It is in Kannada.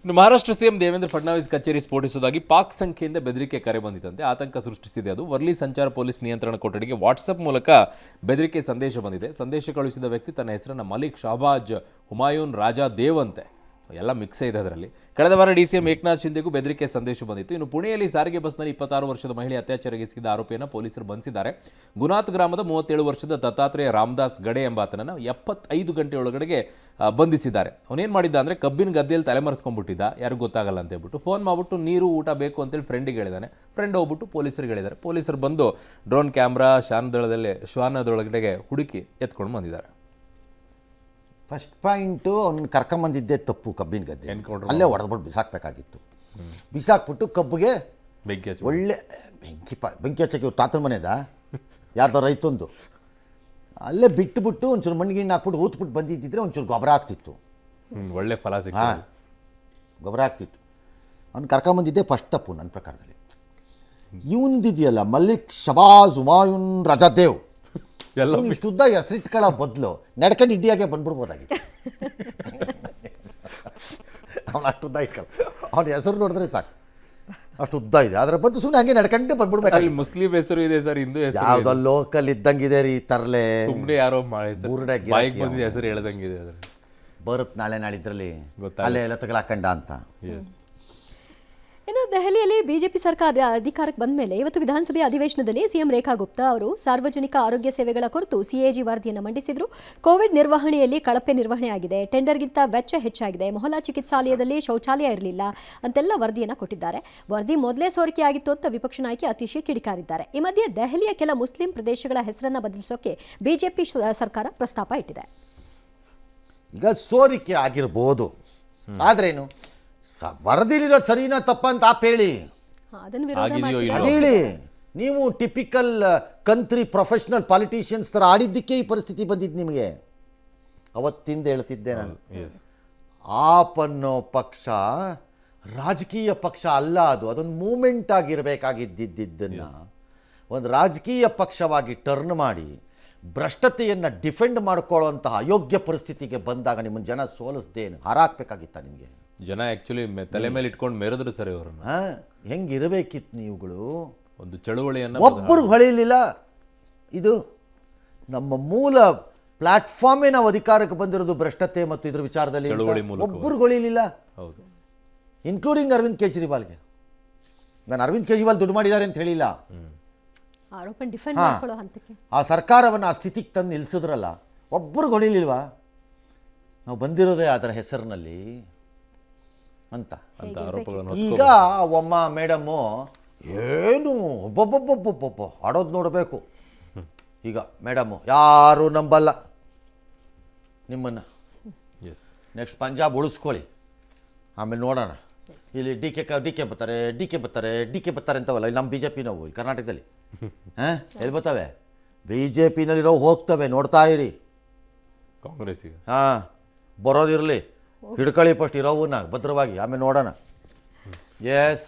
ಇನ್ನು ಮಹಾರಾಷ್ಟ್ರ ಸಿಎಂ ದೇವೇಂದ್ರ ಫಡ್ನವೀಸ್ ಕಚೇರಿ ಸ್ಫೋಟಿಸುವುದಾಗಿ ಪಾಕ್ ಸಂಖ್ಯೆಯಿಂದ ಬೆದರಿಕೆ ಕರೆ ಬಂದಿದ್ದಂತೆ ಆತಂಕ ಸೃಷ್ಟಿಸಿದೆ. ಅದು ವರ್ಲಿ ಸಂಚಾರ ಪೊಲೀಸ್ ನಿಯಂತ್ರಣ ಕೊಠಡಿಗೆ ವಾಟ್ಸಪ್ ಮೂಲಕ ಬೆದರಿಕೆ ಸಂದೇಶ ಬಂದಿದೆ. ಸಂದೇಶ ಕಳುಹಿಸಿದ ವ್ಯಕ್ತಿ ತನ್ನ ಹೆಸರನ್ನು ಮಲಿಕ್ ಶಹಬಾಜ್ ಹುಮಾಯೂನ್ ರಾಜಾ ದೇವ್ ಅಂತೆ. ಎಲ್ಲ ಮಿಕ್ಸೇ ಇದೆ ಅದರಲ್ಲಿ. ಕಳೆದ ವಾರ ಡಿಸಿಎಂ ಏಕನಾಥ್ ಶಿಂದೆಗೂ ಬೆದರಿಕೆ ಸಂದೇಶ ಬಂದಿತ್ತು. ಇನ್ನು ಪುಣೆಯಲ್ಲಿ ಸಾರಿಗೆ ಬಸ್ನಲ್ಲಿ 26 ವರ್ಷದ ಮಹಿಳೆ ಅತ್ಯಾಚಾರಗೆಸಗಿದ ಆರೋಪಿಯನ್ನು ಪೊಲೀಸರು ಬಂಧಿಸಿದ್ದಾರೆ. ಗುನಾತ್ ಗ್ರಾಮದ 37 ವರ್ಷದ ದತ್ತಾತ್ರೇಯ ರಾಮದಾಸ್ ಗಡೆ ಎಂಬಾತನನ್ನು 75 ಗಂಟೆ ಒಳಗಡೆಗೆ ಬಂಧಿಸಿದ್ದಾರೆ. ಅವನೇನು ಮಾಡಿದ್ದ ಅಂದರೆ ಕಬ್ಬಿನ ಗದ್ದೆಯಲ್ಲಿ ತಲೆಮರೆಸ್ಕೊಂಡ್ಬಿಟ್ಟಿದ್ದ, ಯಾರಿಗೂ ಗೊತ್ತಾಗಲ್ಲ ಅಂತ ಹೇಳ್ಬಿಟ್ಟು ಫೋನ್ ಮಾಡಿಬಿಟ್ಟು ನೀರು ಊಟ ಬೇಕು ಅಂತೇಳಿ ಫ್ರೆಂಡಿಗೆ ಹೇಳಿದ್ದಾನೆ. ಫ್ರೆಂಡ್ ಹೋಗ್ಬಿಟ್ಟು ಪೊಲೀಸರಿಗೆ ಹೇಳಿದ್ದಾರೆ. ಪೊಲೀಸರು ಬಂದು ಡ್ರೋನ್ ಕ್ಯಾಮ್ರಾ ಶ್ವಾನದೊಳಗಡೆಗೆ ಹುಡುಕಿ ಎತ್ಕೊಂಡು ಬಂದಿದ್ದಾರೆ. ಫಸ್ಟ್ ಪಾಯಿಂಟು ಅವ್ನು ಕರ್ಕೊಂಬಂದಿದ್ದೆ ತಪ್ಪು. ಕಬ್ಬಿನ ಗದ್ದೆ ಅಲ್ಲೇ ಹೊಡೆದ್ಬಿಟ್ಟು ಬಿಸಾಕ್ಬೇಕಾಗಿತ್ತು. ಬಿಸಾಕ್ಬಿಟ್ಟು ಕಬ್ಬಿಗೆ ಬೆಂಕಿ ಹಚ್ಚಿ ಒಳ್ಳೆ ಬೆಂಕಿ ಹಚ್ಚಕ್ಕೆ ಇವ್ರು ತಾತನ ಮನೆದ ಯಾರ್ದೋ ರೈತಂದು ಅಲ್ಲೇ ಬಿಟ್ಟುಬಿಟ್ಟು ಒಂಚೂರು ಮಣ್ಣಿಗೆ ಹಾಕ್ಬಿಟ್ಟು ಊತ್ಬಿಟ್ಟು ಬಂದಿದ್ದಿದ್ರೆ ಒಂಚೂರು ಗೊಬ್ಬರ ಆಗ್ತಿತ್ತು. ಒಳ್ಳೆ ಫಲ ಸಿಕ್ಕ. ಹಾಂ, ಗೊಬ್ಬರ ಆಗ್ತಿತ್ತು. ಅವ್ನು ಕರ್ಕೊಂಬಂದಿದ್ದೆ ಫಸ್ಟ್ ತಪ್ಪು ನನ್ನ ಪ್ರಕಾರದಲ್ಲಿ. ಇವನ್ದಿದೆಯಲ್ಲ ಮಲ್ಲಿಕ್ ಶಬಾಜ್ ಹುಮಾಯೂನ್ ರಜಾದೇವ್, ಎಲ್ಲ ಇಷ್ಟುದ್ದ ಹೆಸರಿಟ್ಕೊಳ್ಳೋ ಬದಲು ನಡ್ಕೊಂಡು ಇಂಡಿಯಾಗೆ ಬಂದ್ಬಿಡ್ಬೋದಾಗಿತ್ತು. ಅವನು ಅಷ್ಟುದ್ದ ಇಟ್ಕೊಳ್ಳ, ಅವನ ಹೆಸರು ನೋಡಿದ್ರೆ ಸಾಕು, ಅಷ್ಟು ಉದ್ದ ಇದೆ. ಅದರ ಬಂದು ಸುಮ್ಮನೆ ಹಂಗೆ ನಡ್ಕೊಂಡು ಬಂದ್ಬಿಡ್ಬೇಕು. ಮುಸ್ಲಿಂ ಹೆಸರು ಇದೆ ಸರ್, ಹಿಂದೂ ಹೆಸರು ಯಾವುದೋ ಲೋಕಲ್ ಇದ್ದಂಗಿದೆ ರೀ. ತರಲೆ ಸುಮ್ಮನೆ ಯಾರೋ ಬೂರ್ಡಾಗಿ ಬಂದಿದೆ ಹೆಸರು ಹೇಳ್ದಂಗಿದೆ. ಬರುತ್ತೆ ನಾಳೆ ನಾಳಿದ್ರಲ್ಲಿ ಅಲ್ಲೇ ಎಲ್ಲ ತಗೊಳಕಂಡ ಅಂತ. ಇನ್ನು ದೆಹಲಿಯಲ್ಲಿ ಬಿಜೆಪಿ ಸರ್ಕಾರ ಅಧಿಕಾರಕ್ಕೆ ಬಂದ ಮೇಲೆ ಇವತ್ತು ವಿಧಾನಸಭೆ ಅಧಿವೇಶನದಲ್ಲಿ ಸಿಎಂ ರೇಖಾ ಗುಪ್ತಾ ಅವರು ಸಾರ್ವಜನಿಕ ಆರೋಗ್ಯ ಸೇವೆಗಳ ಕುರಿತು ಸಿಎಜಿ ವರದಿಯನ್ನು ಮಂಡಿಸಿದರು. ಕೋವಿಡ್ ನಿರ್ವಹಣೆಯಲ್ಲಿ ಕಳಪೆ ನಿರ್ವಹಣೆ ಆಗಿದೆ, ಟೆಂಡರ್ಗಿಂತ ವೆಚ್ಚ ಹೆಚ್ಚಾಗಿದೆ, ಮೊಹಲ್ಲಾ ಚಿಕಿತ್ಸಾಲಯದಲ್ಲಿ ಶೌಚಾಲಯ ಇರಲಿಲ್ಲ ಅಂತೆಲ್ಲ ವರದಿಯನ್ನು ಕೊಟ್ಟಿದ್ದಾರೆ. ವರದಿ ಮೊದಲೇ ಸೋರಿಕೆಯಾಗಿತ್ತು ಅಂತ ವಿಪಕ್ಷ ನಾಯಕಿ ಅತಿಶಿ ಕಿಡಿಕಾರಿದ್ದಾರೆ. ಈ ಮಧ್ಯೆ ದೆಹಲಿಯ ಕೆಲ ಮುಸ್ಲಿಂ ಪ್ರದೇಶಗಳ ಹೆಸರನ್ನು ಬದಲಿಸೋಕೆ ಬಿಜೆಪಿ ಸರ್ಕಾರ ಪ್ರಸ್ತಾಪ ಇಟ್ಟಿದೆ. ಈಗ ಸೋರಿಕೆ ಆಗಿರ್ಬೋದು, ಆದ್ರೇನು ವರದಿಲಿರೋದು ಸರಿನಾ ತಪ್ಪ ಅಂತ ಹೇಳಿ ಅದನ್ನು ವಿರೋಧ ಮಾಡ್ತಿದ್ದಾರೆ. ಅದೇಳಿ ನೀವು ಟಿಪಿಕಲ್ ಕಂಟ್ರಿ ಪ್ರೊಫೆಷನಲ್ ಪಾಲಿಟಿಷಿಯನ್ಸ್ ಥರ ಆಡಿದ್ದಕ್ಕೆ ಈ ಪರಿಸ್ಥಿತಿ ಬಂದಿದ್ದು ನಿಮಗೆ. ಅವತ್ತಿಂದ ಹೇಳ್ತಿದ್ದೆ ನಾನು, ಆಪ್ ಅನ್ನೋ ಪಕ್ಷ ರಾಜಕೀಯ ಪಕ್ಷ ಅಲ್ಲ, ಅದೊಂದು ಮೂಮೆಂಟ್ ಆಗಿರಬೇಕಾಗಿದ್ದನ್ನು ಒಂದು ರಾಜಕೀಯ ಪಕ್ಷವಾಗಿ ಟರ್ನ್ ಮಾಡಿ ಭ್ರಷ್ಟತೆಯನ್ನು ಡಿಫೆಂಡ್ ಮಾಡ್ಕೊಳ್ಳೋಂತಹ ಅಯೋಗ್ಯ ಪರಿಸ್ಥಿತಿಗೆ ಬಂದಾಗ ನಿಮ್ಮನ್ನು ಜನ ಸೋಲಿಸ್ದೇನು ಹಾರಾಕ್ಬೇಕಾಗಿತ್ತ ನಿಮಗೆ? ಜನ ಆ್ಯಕ್ಚುಲಿ ತಲೆ ಮೇಲೆ ಇಟ್ಕೊಂಡು ಮೆರೆದ್ರು ಸರ್ ಇವರನ್ನು. ಹೆಂಗಿರಬೇಕಿತ್ತು ನೀವುಗಳು? ಒಂದು ಚಳುವಳಿಯನ್ನು ಒಬ್ಬರು ಹೊಳಿಲಿಲ್ಲ. ಇದು ನಮ್ಮ ಮೂಲ ಪ್ಲಾಟ್ಫಾರ್ಮೇ ನಾವು ಅಧಿಕಾರಕ್ಕೆ ಬಂದಿರೋದು ಭ್ರಷ್ಟತೆ ಮತ್ತು ಇದ್ರ ವಿಚಾರದಲ್ಲಿ. ಒಬ್ಬರು ಹೊಳಿಲಿಲ್ಲ, ಇನ್ಕ್ಲೂಡಿಂಗ್ ಅರವಿಂದ್ ಕೇಜ್ರಿವಾಲ್ಗೆ. ನಾನು ಅರವಿಂದ್ ಕೇಜ್ರಿವಾಲ್ ದುಡ್ಡು ಮಾಡಿದ್ದಾರೆ ಅಂತ ಹೇಳಿಲ್ಲ, ಆರೋಪ ಡಿಫೆಂಡ್ ಮಾಡ್ಕೊಳ್ಳೋ ಹಂತಕ್ಕೆ ಆ ಸರ್ಕಾರವನ್ನು ಆ ಸ್ಥಿತಿಗೆ ತಂದು ನಿಲ್ಲಿಸಿದ್ರಲ್ಲ, ಒಬ್ಬರು ಹೊಡಿಲಿಲ್ವಾ? ನಾವು ಬಂದಿರೋದೇ ಅದರ ಹೆಸರಿನಲ್ಲಿ ಅಂತ ಈಗ ಒಮ್ಮ ಮೇಡಮ್ಮು ಏನು ಒಬ್ಬೊಬ್ಬೊಬ್ಬೊಬ್ಬೊಬ್ಬ ಆಡೋದು ನೋಡಬೇಕು. ಈಗ ಮೇಡಮ್ಮು ಯಾರೂ ನಂಬಲ್ಲ ನಿಮ್ಮನ್ನು. ನೆಕ್ಸ್ಟ್ ಪಂಜಾಬ್ ಉಳಿಸ್ಕೊಳ್ಳಿ, ಆಮೇಲೆ ನೋಡೋಣ. ಇಲ್ಲಿ ಡಿ ಕೆ ಬರ್ತಾರೆ ಅಂತವಲ್ಲ, ಇಲ್ಲಿ ನಮ್ಮ ಬಿ ಜೆ ಪಿ ನಾವು ಇಲ್ಲಿ ಕರ್ನಾಟಕದಲ್ಲಿ ಎಲ್ಲಿ ಬರ್ತವೆ? ಬಿ ಜೆ ಪಿನಲ್ಲಿರೋ ಹೋಗ್ತವೆ, ನೋಡ್ತಾ ಇರಿ. ಕಾಂಗ್ರೆಸ್ಸಿಗೆ ಬರೋದಿರಲಿ, ಹಿಡ್ಕೊಳ್ಳಿ ಫಸ್ಟ್ ಇರೋವನ್ನ ಭದ್ರವಾಗಿ, ಆಮೇಲೆ ನೋಡೋಣ. ಎಸ್